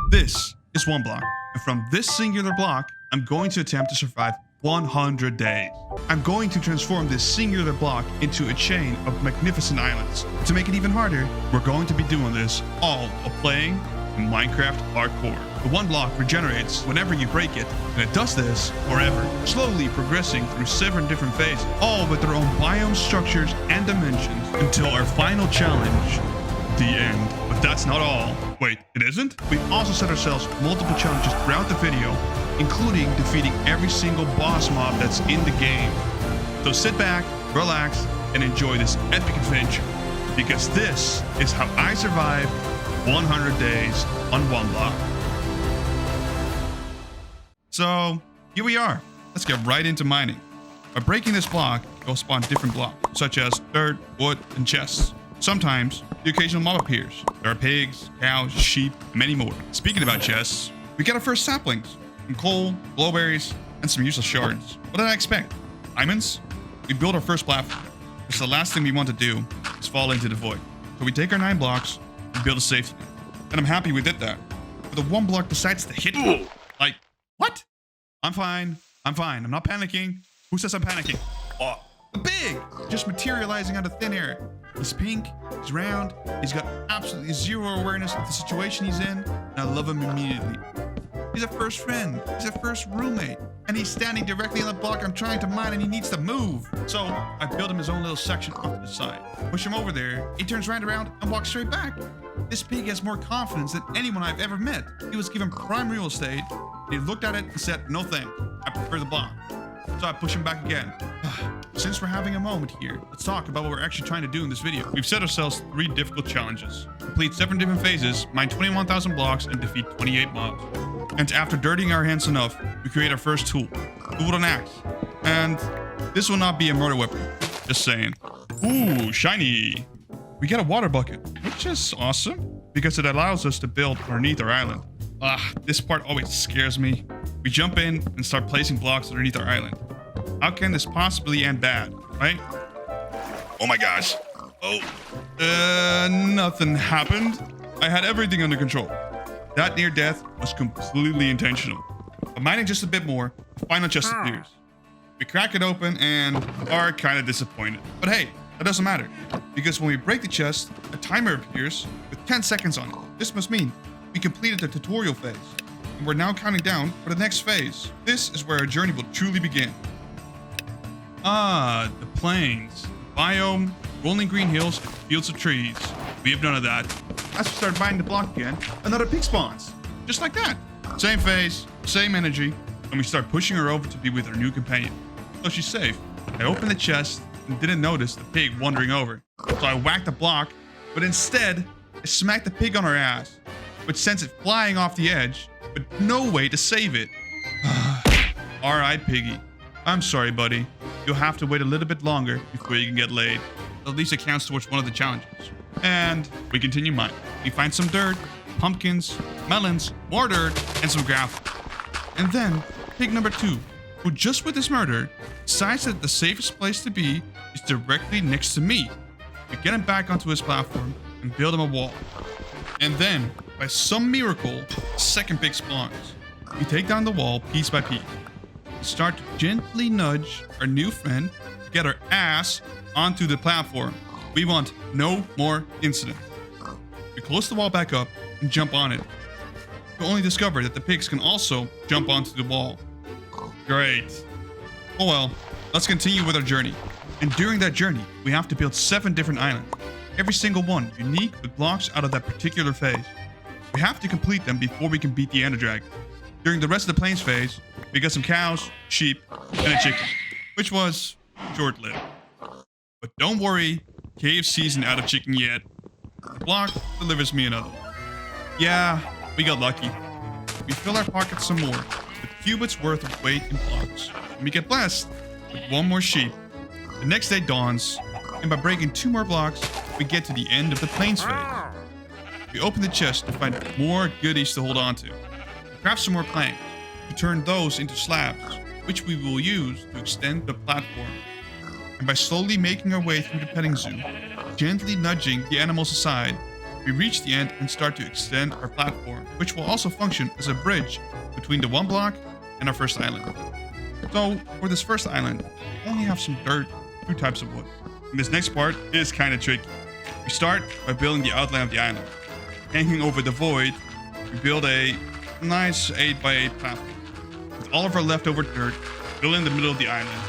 This is one block, and from this singular block, I'm going to attempt to survive 100 days. I'm going to transform this singular block into a chain of magnificent islands. To make it even harder, we're going to be doing this all while playing Minecraft Hardcore. The one block regenerates whenever you break it, and it does this forever, slowly progressing through 7 different phases, all with their own biome structures and dimensions, until our final challenge, the end. But that's not all. Wait, it isn't? We've also set ourselves multiple challenges throughout the video, including defeating every single boss mob that's in the game. So sit back, relax, and enjoy this epic adventure, because this is how I survived 100 days on OneBlock. So here we are. Let's get right into mining. By breaking this block, you'll spawn different blocks, such as dirt, wood, and chests. Sometimes the occasional mob appears. There are pigs, cows, sheep, and many more. Speaking about chests, we get our first saplings, some coal, glowberries, and some useless shards. What did I expect? Diamonds? We build our first platform, because the last thing we want to do is fall into the void. So we take our 9 blocks and build a safety net. And I'm happy we did that. But the one block decides to hit me. Like, what? I'm fine. I'm not panicking. Who says I'm panicking? Oh, the pig! Just materializing out of thin air. He's pink, he's round, he's got absolutely zero awareness of the situation he's in, and I love him immediately. He's a first friend, he's a first roommate, and he's standing directly on the block I'm trying to mine, and he needs to move. So I built him his own little section off to the side. Push him over there, he turns right around and walks straight back. This pig has more confidence than anyone I've ever met. He was given prime real estate, and he looked at it and said, no thanks, I prefer the block. So I push him back again. Since we're having a moment here, let's talk about what we're actually trying to do in this video. We've set ourselves 3 difficult challenges. Complete 7 different phases, mine 21,000 blocks, and defeat 28 mobs. And after dirtying our hands enough, we create our first tool. We build an axe. And this will not be a murder weapon. Just saying. Ooh, shiny. We get a water bucket, which is awesome, because it allows us to build underneath our island. This part always scares me. We jump in and start placing blocks underneath our island. How can this possibly end bad, right? Oh my gosh. Nothing happened. I had everything under control. That near death was completely intentional. But mining just a bit more, the final chest appears. We crack it open and are kind of disappointed. But hey, that doesn't matter, because when we break the chest, a timer appears with 10 seconds on it. This must mean we completed the tutorial phase, and we're now counting down for the next phase. This is where our journey will truly begin. The plains, biome, rolling green hills, and fields of trees. We have none of that. As we start mining the block again, another pig spawns. Just like that. Same phase, same energy, and we start pushing her over to be with our new companion. So she's safe. I opened the chest and didn't notice the pig wandering over. So I whacked the block, but instead, I smacked the pig on her ass, which sends it flying off the edge, but no way to save it. Alright, piggy. I'm sorry, buddy. You'll have to wait a little bit longer before you can get laid. At least it counts towards one of the challenges. And we continue mining. We find some dirt, pumpkins, melons, more dirt, and some gravel. And then, pig number 2, who just with this murder, decides that the safest place to be is directly next to me. We get him back onto his platform and build him a wall. And then, by some miracle, the second pig spawns. We take down the wall piece by piece. We start to gently nudge our new friend to get our ass onto the platform. We want no more incident. We close the wall back up and jump on it. We only discover that the pigs can also jump onto the wall. Great. Oh well, let's continue with our journey. And during that journey, we have to build 7 different islands. Every single one unique with blocks out of that particular phase. We have to complete them before we can beat the Ender Dragon. During the rest of the plains phase, we got some cows, sheep, and a chicken, which was short-lived. But don't worry, KFC isn't out of chicken yet. The block delivers me another one. Yeah, we got lucky. We fill our pockets some more, with cubits worth of weight in blocks. And we get blessed with 1 more sheep. The next day dawns, and by breaking 2 more blocks, we get to the end of the plains phase. We open the chest to find more goodies to hold on to. We craft some more planks. We turn those into slabs, which we will use to extend the platform. And by slowly making our way through the petting zoo, gently nudging the animals aside, we reach the end and start to extend our platform, which will also function as a bridge between the one block and our first island. So for this first island, we only have some dirt, 2 types of wood. And this next part is kind of tricky. We start by building the outline of the island. Hanging over the void, we build a nice 8x8 platform. With all of our leftover dirt, build in the middle of the island.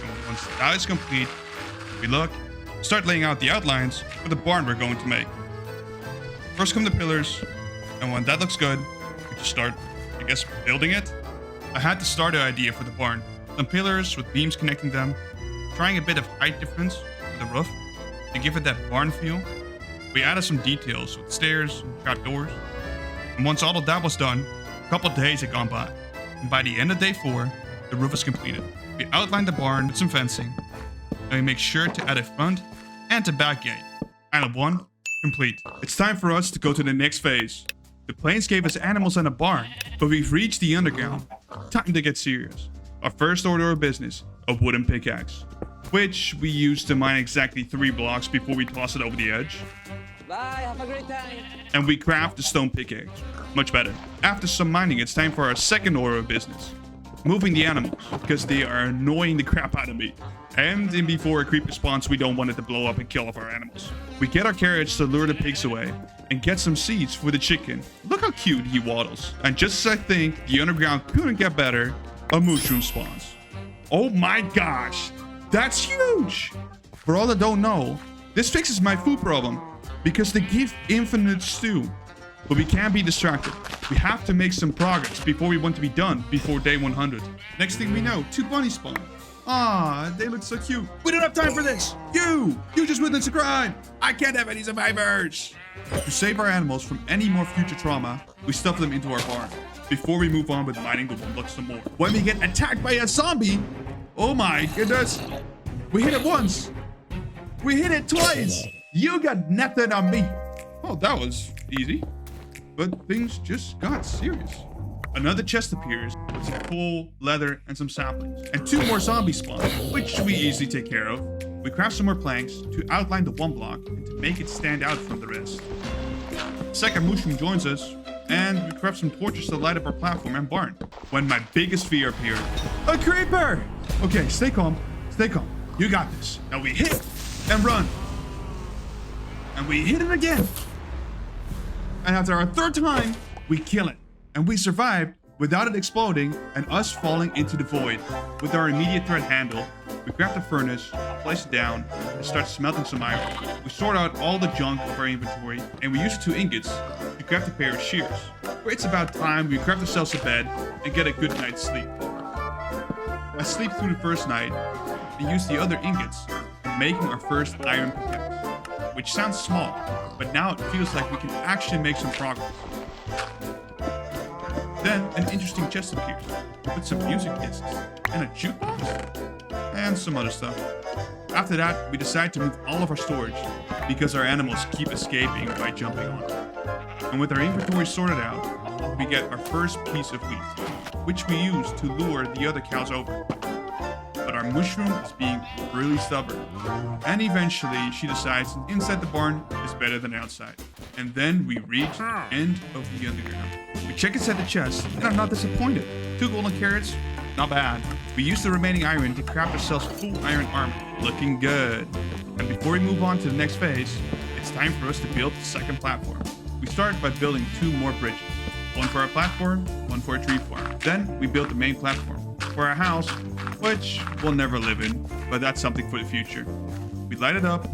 And once that is complete, we start laying out the outlines for the barn we're going to make. First come the pillars, and when that looks good, we just start, building it. I had the starter idea for the barn. Some pillars with beams connecting them, trying a bit of height difference with the roof to give it that barn feel. We added some details with stairs and trap doors. And once all of that was done, a couple of days had gone by. And by the end of day 4, the roof is completed. We outlined the barn with some fencing. And we make sure to add a front and a back gate. Island 1, complete. It's time for us to go to the next phase. The plains gave us animals and a barn, but we've reached the underground. Time to get serious. Our first order of business, a wooden pickaxe, which we use to mine exactly 3 blocks before we toss it over the edge. Bye, have a great time. And we craft the stone pickaxe. Much better. After some mining, it's time for our second order of business. Moving the animals, because they are annoying the crap out of me. And before a creeper spawns, we don't want it to blow up and kill off our animals. We get our carrots to lure the pigs away, and get some seeds for the chicken. Look how cute he waddles. And just as I think the underground couldn't get better, a mushroom spawns. Oh my gosh, that's huge! For all that don't know, this fixes my food problem, because they give infinite stew. But we can't be distracted. We have to make some progress before we want to be done before day 100. Next thing we know, 2 bunnies spawn. Ah, they look so cute. We don't have time for this. You just witnessed a crime. I can't have any survivors. To save our animals from any more future trauma, we stuff them into our barn before we move on with mining the OneBlock some more. When we get attacked by a zombie, oh my goodness. We hit it once. We hit it twice. You got nothing on me. Oh, that was easy. But things just got serious. Another chest appears with some coal, leather, and some saplings. And 2 more zombies spawn, which we easily take care of. We craft some more planks to outline the one block and to make it stand out from the rest. The second mushroom joins us, and we craft some torches to light up our platform and barn. When my biggest fear appeared. A creeper! Okay, stay calm. Stay calm. You got this. Now we hit and run. And we hit it again. And after our 3rd time, we kill it. And we survived without it exploding and us falling into the void. With our immediate threat handle, we craft a furnace, place it down, and start smelting some iron. We sort out all the junk of our inventory, and we use 2 ingots to craft a pair of shears. Where it's about time we craft ourselves a bed and get a good night's sleep. I sleep through the first night and use the other ingots, making our first iron pickaxe. Which sounds small, but now it feels like we can actually make some progress. Then an interesting chest appears with some music discs and a jukebox and some other stuff. After that, we decide to move all of our storage because our animals keep escaping by jumping on it. And with our inventory sorted out, we get our first piece of wheat, which we use to lure the other cows over. But our mushroom is being really stubborn. And eventually she decides inside the barn is better than outside. And then we reach the end of the underground. We check inside the chest and I'm not disappointed. 2 golden carrots, not bad. We use the remaining iron to craft ourselves full iron armor, looking good. And before we move on to the next phase, it's time for us to build the second platform. We start by building 2 more bridges. One for our platform, one for a tree farm. Then we build the main platform for our house, which we'll never live in, but that's something for the future. We light it up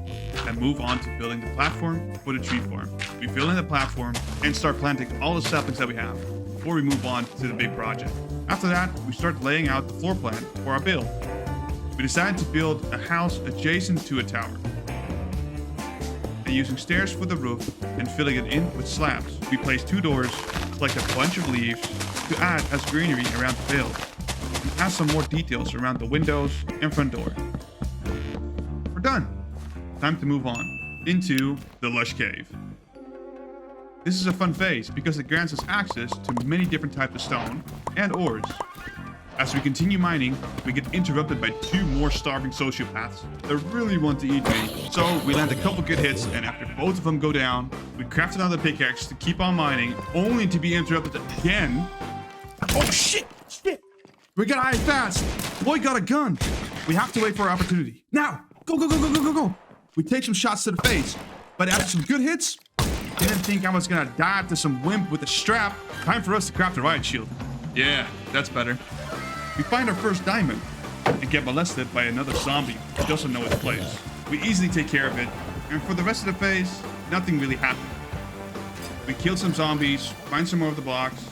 and move on to building the platform for the tree farm. We fill in the platform and start planting all the saplings that we have before we move on to the big project. After that, we start laying out the floor plan for our build. We decided to build a house adjacent to a tower. And using stairs for the roof and filling it in with slabs, we place 2 doors, collect a bunch of leaves to add as greenery around the build. And add some more details around the windows and front door. We're done. Time to move on into the Lush Cave. This is a fun phase because it grants us access to many different types of stone and ores. As we continue mining, we get interrupted by 2 more starving sociopaths that really want to eat me. So we land a couple good hits, and after both of them go down, we craft another pickaxe to keep on mining, only to be interrupted again. Oh shit! Shit! We gotta hide fast! Boy got a gun! We have to wait for our opportunity. Now! Go, go, go, go, go, go, go! We take some shots to the face, but after some good hits, didn't think I was gonna die to some wimp with a strap. Time for us to craft a riot shield. Yeah, that's better. We find our first diamond and get molested by another zombie who doesn't know its place. We easily take care of it, and for the rest of the phase, nothing really happened. We killed some zombies, find some more of the blocks,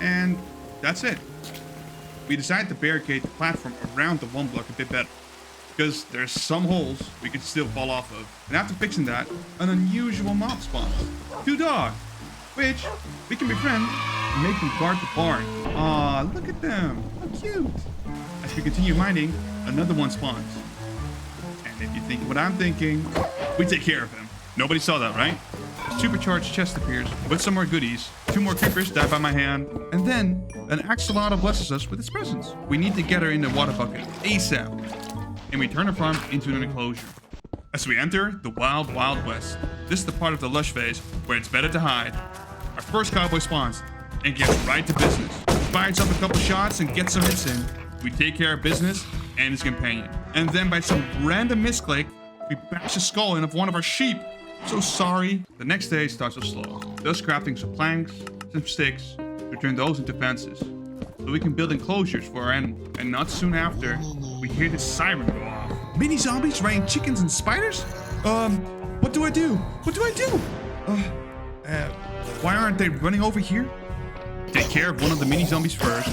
and that's it. We decided to barricade the platform around the OneBlock a bit better, because there's some holes we could still fall off of. And after fixing that, an unusual mob spawns. 2 dogs, which we can befriend and make them guard the barn. Aw, look at them, how cute. As we continue mining, another one spawns. And if you think what I'm thinking, we take care of him. Nobody saw that, right? A supercharged chest appears with some more goodies. 2 more creepers die by my hand. And then an axolotl blesses us with its presence. We need to get her in the water bucket ASAP. And we turn our farm into an enclosure. As we enter the wild, wild west, this is the part of the Lush phase where it's better to hide. Our first cowboy spawns and gets right to business. He fires up a couple shots and gets some hits in. We take care of business and his companion. And then by some random misclick, we bash the skull in of one of our sheep. So sorry. The next day starts off slow. Thus crafting some planks, some sticks, to turn those into fences. So we can build enclosures for our animals. And not soon after, we hear the siren go off. Mini zombies raining chickens and spiders? What do I do? What do I do? Why aren't they running over here? Take care of one of the mini zombies first,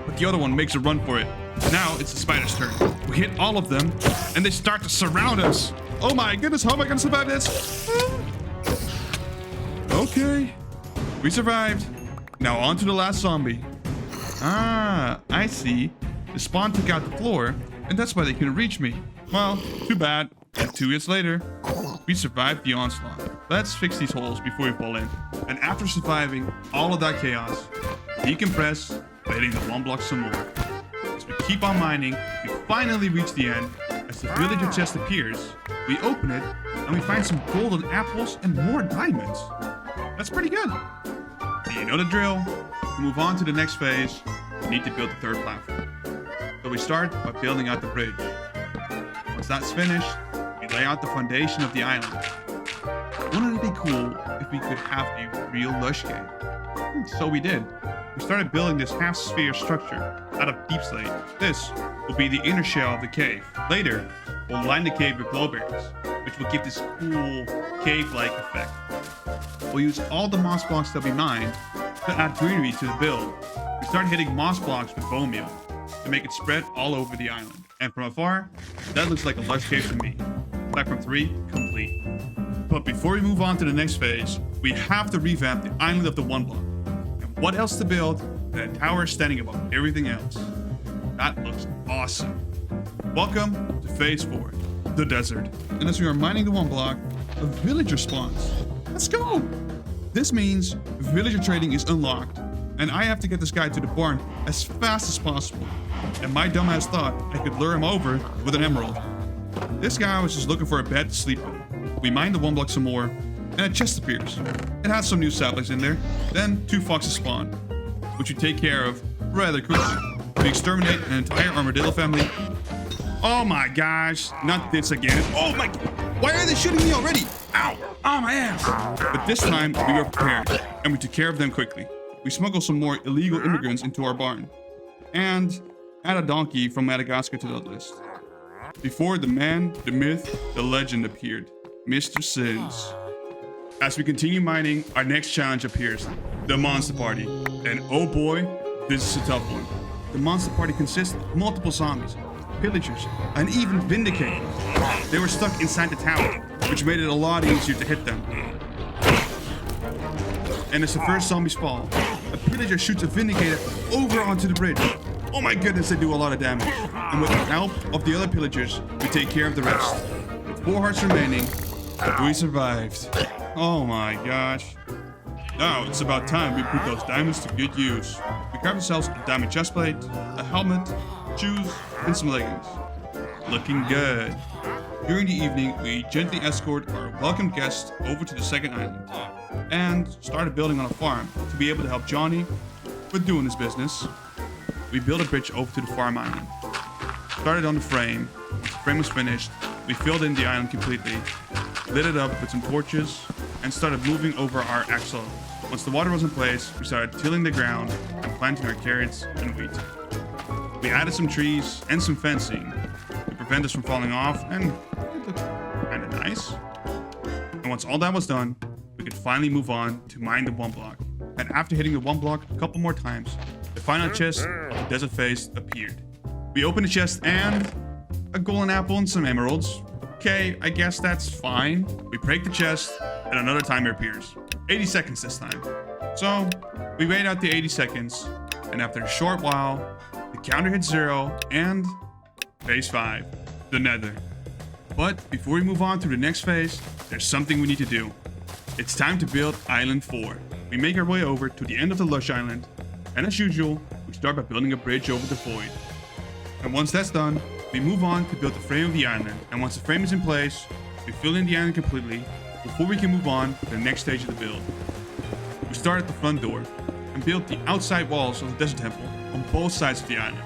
but the other one makes a run for it. Now it's the spider's turn. We hit all of them, and they start to surround us. Oh my goodness, how am I gonna survive this? Okay, we survived. Now on to the last zombie. Ah, I see. The spawn took out the floor, and that's why they couldn't reach me. Well, too bad. And 2 hits later, we survived the onslaught. Let's fix these holes before we fall in. And after surviving all of that chaos, decompress by hitting the OneBlock some more. As we keep on mining, we finally reach the end. As the villager chest appears, we open it, and we find some golden apples and more diamonds. That's pretty good. And you know the drill. To move on to the next phase, we need to build the 3rd platform. So we start by building out the bridge. Once that's finished, we lay out the foundation of the island. Wouldn't it be cool if we could have a real Lush cave? So we did. We started building this half-sphere structure out of deep slate. This will be the inner shell of the cave. Later, we'll line the cave with glowberries, which will give this cool cave-like effect. We'll use all the moss blocks that we mined to add greenery to the build. We start hitting moss blocks with bone meal to make it spread all over the island. And from afar, that looks like a Lush cave to me. Platform 3 complete. But before we move on to the next phase, we have to revamp the island of the OneBlock. And what else to build than a tower standing above everything else? That looks awesome. Welcome to phase 4, the desert. And as we are mining the OneBlock, a villager spawns. Let's go! This means villager trading is unlocked, and I have to get this guy to the barn as fast as possible. And my dumbass thought I could lure him over with an emerald. This guy was just looking for a bed to sleep in. We mine the OneBlock some more, and a chest appears. It has some new saplings in there. Then 2 foxes spawn, which we take care of rather quickly. We exterminate an entire armadillo family. Oh my gosh, not this again. Oh my, why are they shooting me already? Ow, oh my ass. But this time we were prepared, and we took care of them quickly. We smuggled some more illegal immigrants into our barn, and add a donkey from Madagascar to the list. Before the man, the myth, the legend appeared, Mr. Sins. As we continue mining, our next challenge appears, the Monster Party. And oh boy, this is a tough one. The Monster Party consists of multiple zombies, pillagers, and even Vindicators. They were stuck inside the tower, which made it a lot easier to hit them. And as the first zombies fall, a pillager shoots a Vindicator over onto the bridge. Oh my goodness, they do a lot of damage. And with the help of the other pillagers, we take care of the rest. With 4 hearts remaining, we survived. Oh my gosh. Now it's about time we put those diamonds to good use. We grab ourselves a diamond chestplate, a helmet, shoes, and some leggings. Looking good. During the evening, we gently escort our welcome guests over to the second island and started building on a farm to be able to help Johnny with doing his business. We built a bridge over to the farm island. Started on the frame. Once the frame was finished, we filled in the island completely, lit it up with some torches, and started moving over our axle. Once the water was in place, we started tilling the ground and planting our carrots and wheat. We added some trees and some fencing to prevent us from falling off, and it looked kind of nice. And once all that was done, we could finally move on to mine the one block. And after hitting the one block a couple more times, the final chest of the desert phase appeared. We opened the chest and a golden apple and some emeralds. Okay, I guess that's fine. We break the chest and another timer appears. 80 seconds this time. So we wait out the 80 seconds, and after a short while, the counter hits 0 and phase 5, the Nether. But before we move on to the next phase, there's something we need to do. It's time to build Island 4. We make our way over to the end of the Lush Island, and as usual, we start by building a bridge over the void. And once that's done, we move on to build the frame of the island, and once the frame is in place, we fill in the island completely before we can move on to the next stage of the build. We start at the front door and build the outside walls of the desert temple on both sides of the island.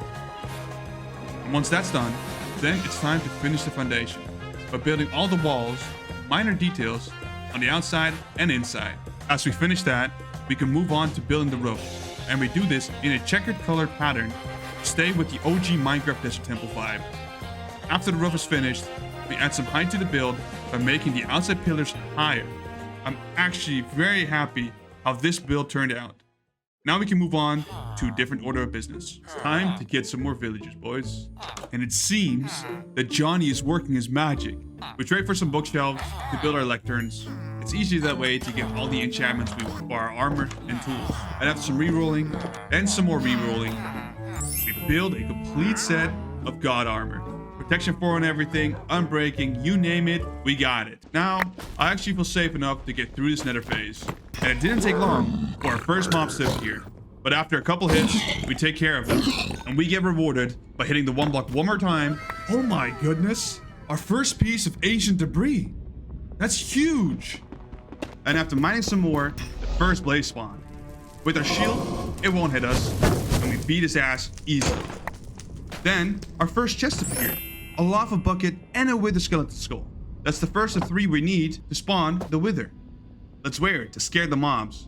And once that's done, then it's time to finish the foundation by building all the walls, minor details on the outside and inside. As we finish that, we can move on to building the roof, and we do this in a checkered colored pattern to stay with the OG Minecraft Desert Temple vibe. After the roof is finished, we add some height to the build by making the outside pillars higher. I'm actually very happy how this build turned out. Now we can move on to a different order of business. It's time to get some more villagers, boys. And it seems that Johnny is working his magic. We trade for some bookshelves to build our lecterns. It's easier that way to get all the enchantments we want for our armor and tools. And after some re-rolling and some more re-rolling, we build a complete set of god armor. Protection 4 on everything, unbreaking, you name it, we got it. Now, I actually feel safe enough to get through this nether phase. And it didn't take long for our first mobs to appear. But after a couple hits, we take care of them. And we get rewarded by hitting the one block one more time. Oh my goodness. Our first piece of ancient debris. That's huge. And after mining some more, the first blaze spawned. With our shield, it won't hit us. And we beat his ass easily. Then, our first chest appeared. A lava bucket and a wither skeleton skull. That's the first of 3 we need to spawn the wither. Let's wear it to scare the mobs.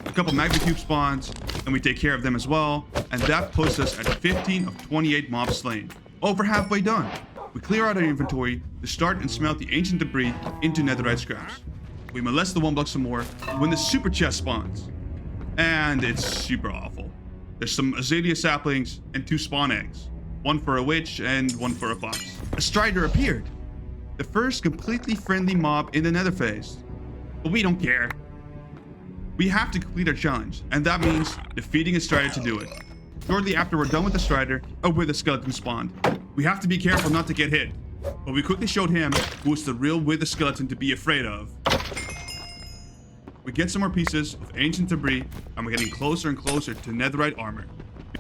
A couple magma cube spawns, and we take care of them as well, and that puts us at 15 of 28 mobs slain. Over halfway done. We clear out our inventory to start and smelt the ancient debris into netherite scraps. We molest the one block some more when the super chest spawns. And it's super awful. There's some azalea saplings and 2 spawn eggs. One for a witch and one for a fox. A strider appeared. The first completely friendly mob in the nether phase. But we don't care. We have to complete our challenge, and that means defeating a strider to do it. Shortly after we're done with the strider, a wither skeleton spawned. We have to be careful not to get hit, but we quickly showed him who's the real wither skeleton to be afraid of. We get some more pieces of ancient debris, and we're getting closer and closer to netherite armor.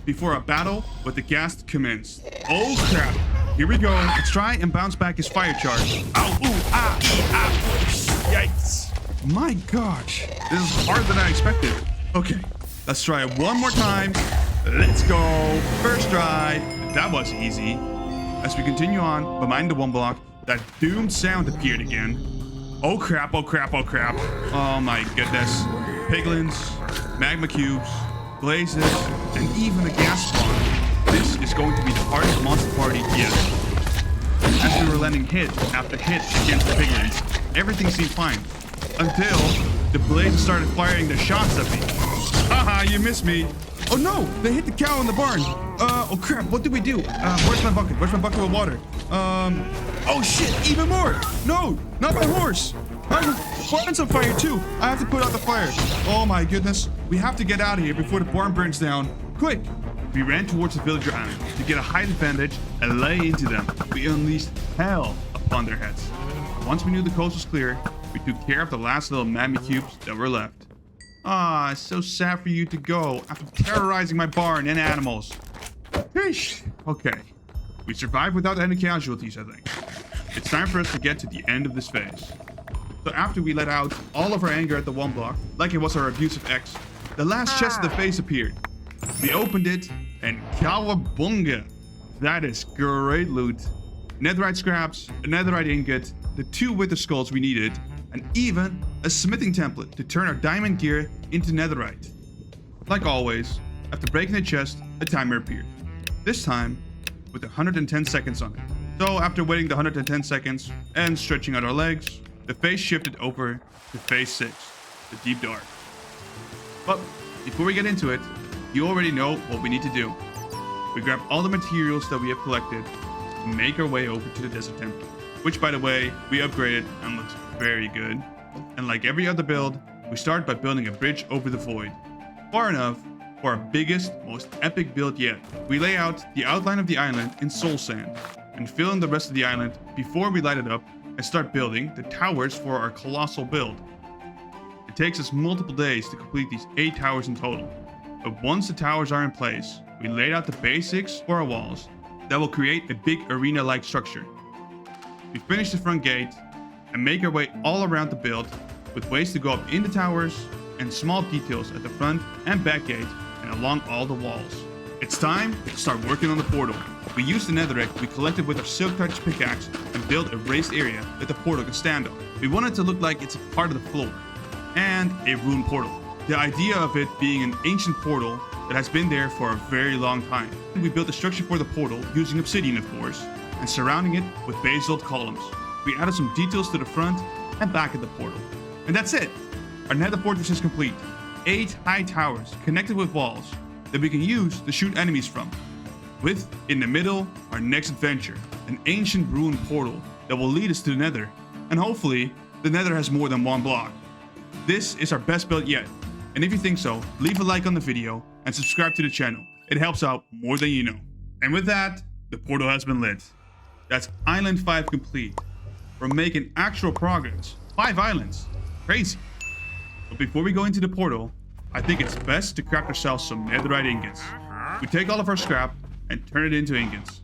Before a battle with the ghast commenced. Oh crap! Here we go. Let's try and bounce back his fire charge. Ow! Ooh! Ah! Ah! Yikes! My gosh, this is harder than I expected. Okay, let's try it one more time. Let's go. First try. That was easy. As we continue on, behind the one block, that doomed sound appeared again. Oh crap! Oh crap! Oh crap! Oh my goodness! Piglins, magma cubes, blazes, and even a gas spawn. This is going to be the hardest monster party yet. As we were landing hit after hit against the piglins, everything seemed fine. Until the blazes started firing their shots at me. Haha, you missed me. Oh no, they hit the cow in the barn. Oh crap, what do we do? Where's my bucket? Where's my bucket with water? Oh shit, even more. No, not my horse. Barn's on fire too. I have to put out the fire. Oh my goodness. We have to get out of here before the barn burns down. Quick. We ran towards the villager island to get a height advantage and lay into them. We unleashed hell upon their heads. Once we knew the coast was clear, we took care of the last little magma cubes that were left. Ah, it's so sad for you to go after terrorizing my barn and animals. Eesh. Okay. We survived without any casualties, I think. It's time for us to get to the end of this phase. So after we let out all of our anger at the OneBlock, like it was our abusive ex, the last chest of the phase appeared. We opened it, and cowabunga! That is great loot. Netherite scraps, a netherite ingot, the 2 wither skulls we needed, and even a smithing template to turn our diamond gear into netherite. Like always, after breaking the chest, a timer appeared. This time, with 110 seconds on it. So after waiting the 110 seconds and stretching out our legs, the phase shifted over to phase 6, the deep dark. But before we get into it, you already know what we need to do. We grab all the materials that we have collected and make our way over to the desert temple, which by the way, we upgraded and looks very good. And like every other build, we start by building a bridge over the void. Far enough for our biggest, most epic build yet. We lay out the outline of the island in soul sand and fill in the rest of the island before we light it up and start building the towers for our colossal build. It takes us multiple days to complete these 8 towers in total, but once the towers are in place, we laid out the basics for our walls that will create a big arena-like structure. We finish the front gate and make our way all around the build with ways to go up in the towers and small details at the front and back gate and along all the walls. It's time to start working on the portal. We used the netherrack we collected with our silk touch pickaxe and built a raised area that the portal can stand on. We want it to look like it's a part of the floor and a ruined portal. The idea of it being an ancient portal that has been there for a very long time. We built a structure for the portal using obsidian, of course, and surrounding it with basalt columns. We added some details to the front and back of the portal. And that's it! Our nether fortress is complete. 8 high towers connected with walls that we can use to shoot enemies from. With, in the middle, our next adventure, an ancient ruined portal that will lead us to the nether. And hopefully, the nether has more than 1 block. This is our best build yet. And if you think so, leave a like on the video and subscribe to the channel. It helps out more than you know. And with that, the portal has been lit. That's Island 5 complete. We're making actual progress. 5 islands. Crazy. But before we go into the portal, I think it's best to craft ourselves some netherite ingots. We take all of our scrap and turn it into ingots.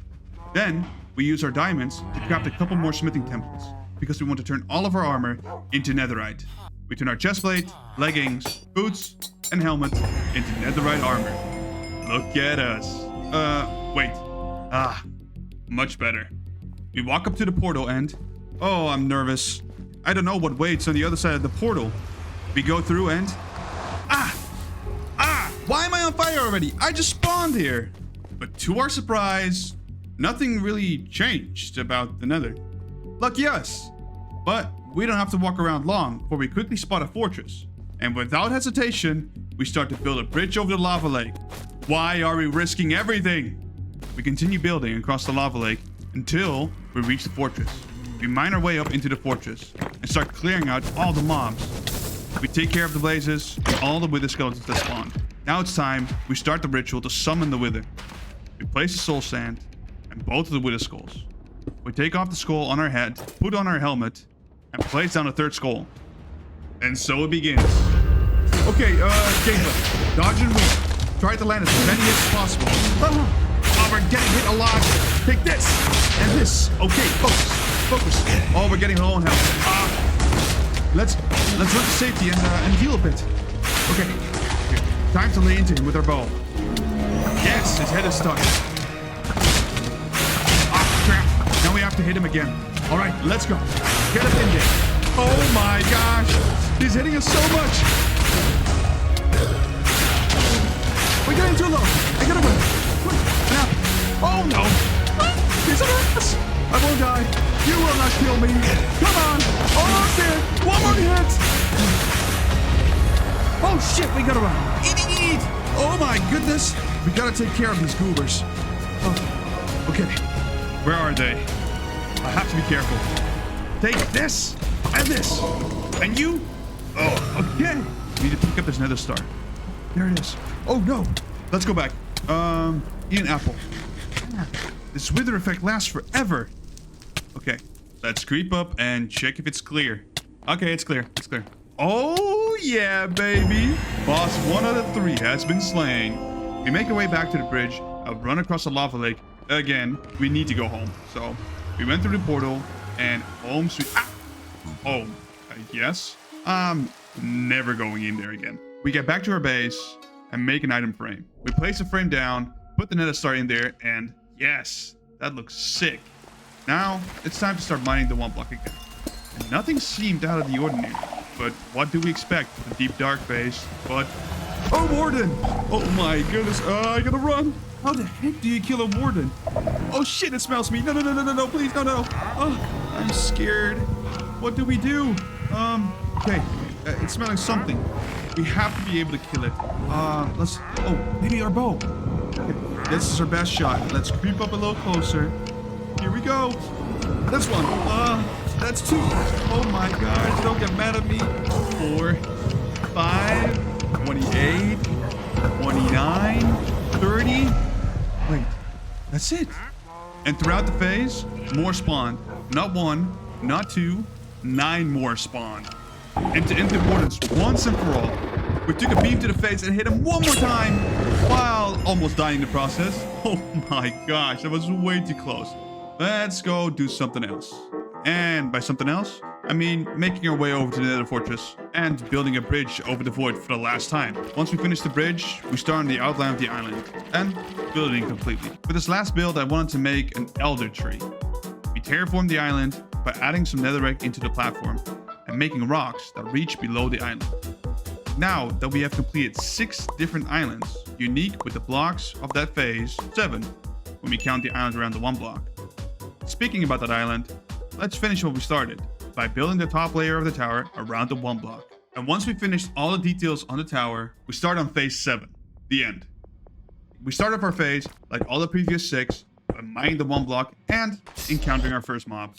Then, we use our diamonds to craft a couple more smithing templates, because we want to turn all of our armor into netherite. We turn our chestplate, leggings, boots, and helmet into netherite armor. Look at us. Wait. Ah, much better. We walk up to the portal and... Oh, I'm nervous. I don't know what waits on the other side of the portal. We go through and... Why am I on fire already? I just spawned here. But to our surprise, nothing really changed about the nether. Lucky us. But we don't have to walk around long, for we quickly spot a fortress. And without hesitation, we start to build a bridge over the lava lake. Why are we risking everything? We continue building across the lava lake until we reach the fortress. We mine our way up into the fortress and start clearing out all the mobs. We take care of the blazes and all the wither skeletons that spawned. Now it's time we start the ritual to summon the wither. We place the soul sand and both of the wither skulls. We take off the skull on our head, put on our helmet, and place down a 3rd skull. And so it begins. Okay, gameplay. Dodge and weave. Try to land as many hits as possible. Oh, we're getting hit a lot. Take this and this. Okay, focus. Oh, we're getting low on health. Let's look to safety and heal a bit. Okay, time to lay into him with our bow. Yes, his head is stuck. Ah, crap. Now we have to hit him again. All right, let's go. Get up in there. Oh my gosh, he's hitting us so much. We're getting too low. I gotta run. Now. Oh no. He's an ass. I won't die. You will not kill me. Come on. Almost there. One more hit. Oh shit, we gotta run. Eat. Oh my goodness. We gotta take care of these goobers. Oh, okay. Where are they? I have to be careful. Take this and this. And you. Oh, okay. We need to pick up this nether star. There it is. Oh no. Let's go back. Eat an apple. This wither effect lasts forever. Okay. Let's creep up and check if it's clear. Okay, it's clear. It's clear. Oh yeah, baby. Boss 1 out of 3 has been slain. We make our way back to the bridge. I'll run across the lava lake. Again, we need to go home. So we went through the portal and home sweet. Home, I guess. I'm never going in there again. We get back to our base and make an item frame. We place the frame down, put the nether star in there, and yes, that looks sick. Now it's time to start mining the OneBlock again. And nothing seemed out of the ordinary. But what do we expect from the deep dark base? But oh, warden! Oh my goodness! I gotta run. How the heck do you kill a warden? Oh shit! It smells me. No! Please, no! Oh, I'm scared. What do we do? Okay. It's smelling something. We have to be able to kill it. Let's. Oh, maybe our bow. Okay, this is our best shot. Let's creep up a little closer. Here we go. This one. That's 2. Oh my gosh, don't get mad at me. 4, 5, 28, 29, 30. Wait, that's it. And throughout the phase, more spawned. Not 1, not 2, 9 more spawned. And to end the wardens once and for all, we took a beam to the face and hit him one more time while almost dying in the process. Oh my gosh, that was way too close. Let's go do something else. And by something else, I mean making our way over to the Nether fortress and building a bridge over the void for the last time. Once we finish the bridge, we start on the outline of the island and building completely. For this last build, I wanted to make an elder tree. We terraformed the island by adding some netherrack into the platform and making rocks that reach below the island. Now that we have completed 6 different islands, unique with the blocks of that phase, 7 when we count the island around the OneBlock. Speaking about that island, let's finish what we started by building the top layer of the tower around the OneBlock. And once we finished all the details on the tower, we start on phase 7, the end. We start off our phase like all the previous 6 by mining the OneBlock and encountering our first mob,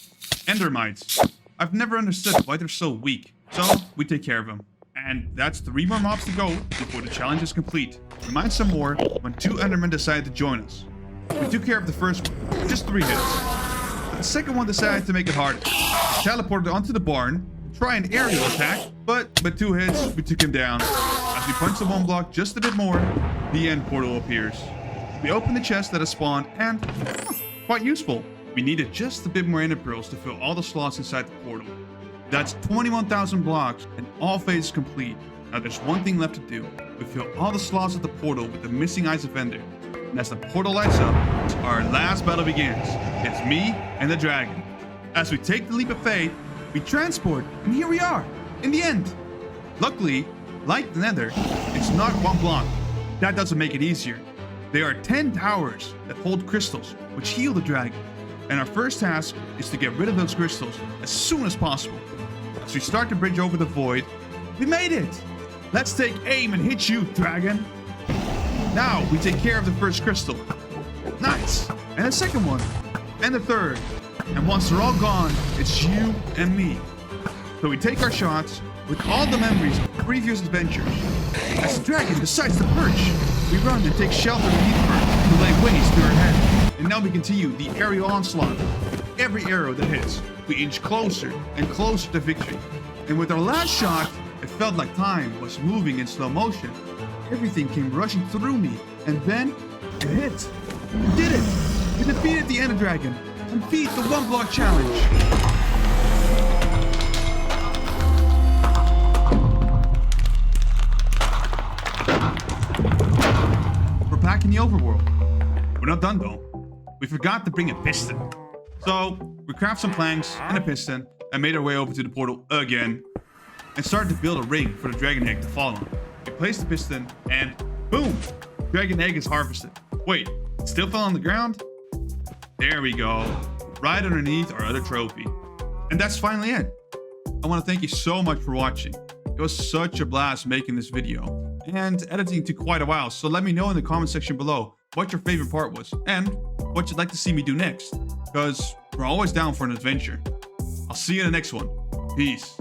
Endermites. I've never understood why they're so weak, so we take care of them. And that's 3 more mobs to go before the challenge is complete. We mined some more when 2 Endermen decided to join us. We took care of the first one, just 3 hits. The second one decided to make it harder. He teleported onto the barn, try an aerial attack, but with 2 hits, we took him down. As we punch the OneBlock just a bit more, the end portal appears. We open the chest that has spawned and, quite useful. We needed just a bit more ender pearls to fill all the slots inside the portal. That's 21,000 blocks and all phases complete. Now there's one thing left to do. We fill all the slots of the portal with the missing eyes of Ender. And as the portal lights up, our last battle begins. It's me and the dragon. As we take the leap of faith, we transport, and here we are, in the end. Luckily, like the Nether, it's not one block. That doesn't make it easier. There are 10 towers that hold crystals, which heal the dragon. And our first task is to get rid of those crystals as soon as possible. As we start to bridge over the void, we made it! Let's take aim and hit you, dragon! Now we take care of the first crystal. Nice! And the second one. And the third. And once they're all gone, it's you and me. So we take our shots with all the memories of previous adventures. As the dragon decides to perch, we run and take shelter beneath her to lay waste to her head. And now we continue the aerial onslaught. With every arrow that hits, we inch closer and closer to victory. And with our last shot, it felt like time was moving in slow motion. Everything came rushing through me, and then it hit. We did it! We defeated the Ender Dragon and beat the OneBlock challenge. We're back in the overworld. We're not done though. We forgot to bring a piston. So we crafted some planks and a piston and made our way over to the portal again and started to build a ring for the dragon egg to fall on. We placed the piston and boom! Dragon egg is harvested. Wait, it still fell on the ground? There we go. Right underneath our other trophy. And that's finally it. I want to thank you so much for watching. It was such a blast making this video and editing took quite a while. So let me know in the comment section below what your favorite part was and what you'd like to see me do next. Because we're always down for an adventure. I'll see you in the next one. Peace.